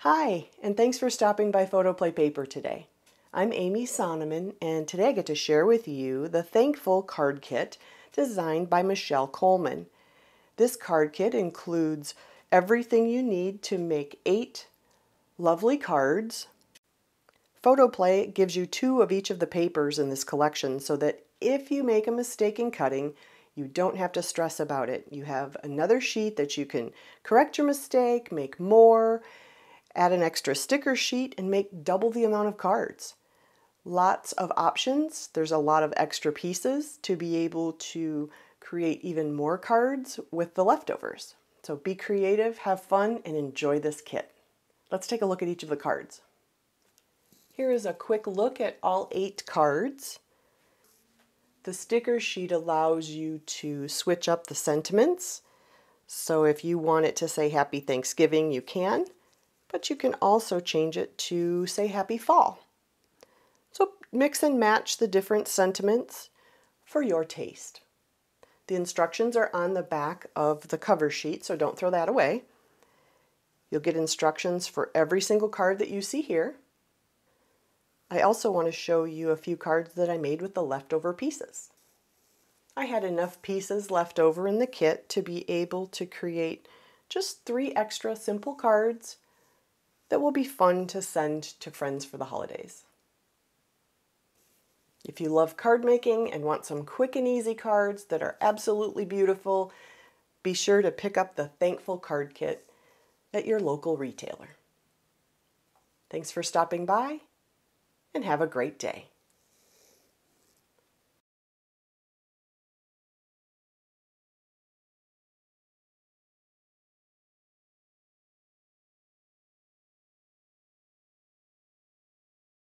Hi, and thanks for stopping by PHOTOPLAY Paper today. I'm Amy Sonneman, and today I get to share with you the Thankful Card Kit designed by Michelle Coleman. This card kit includes everything you need to make 8 lovely cards. PHOTOPLAY gives you 2 of each of the papers in this collection so that if you make a mistake in cutting, you don't have to stress about it. You have another sheet that you can correct your mistake, make more, add an extra sticker sheet, and make double the amount of cards. Lots of options. There's a lot of extra pieces to be able to create even more cards with the leftovers. So be creative, have fun, and enjoy this kit. Let's take a look at each of the cards. Here is a quick look at all 8 cards. The sticker sheet allows you to switch up the sentiments. So if you want it to say Happy Thanksgiving, you can, but you can also change it to say Happy Fall. So mix and match the different sentiments for your taste. The instructions are on the back of the cover sheet, so don't throw that away. You'll get instructions for every single card that you see here. I also want to show you a few cards that I made with the leftover pieces. I had enough pieces left over in the kit to be able to create just 3 extra simple cards that will be fun to send to friends for the holidays. If you love card making and want some quick and easy cards that are absolutely beautiful, be sure to pick up the Thankful Card Kit at your local retailer. Thanks for stopping by, and have a great day.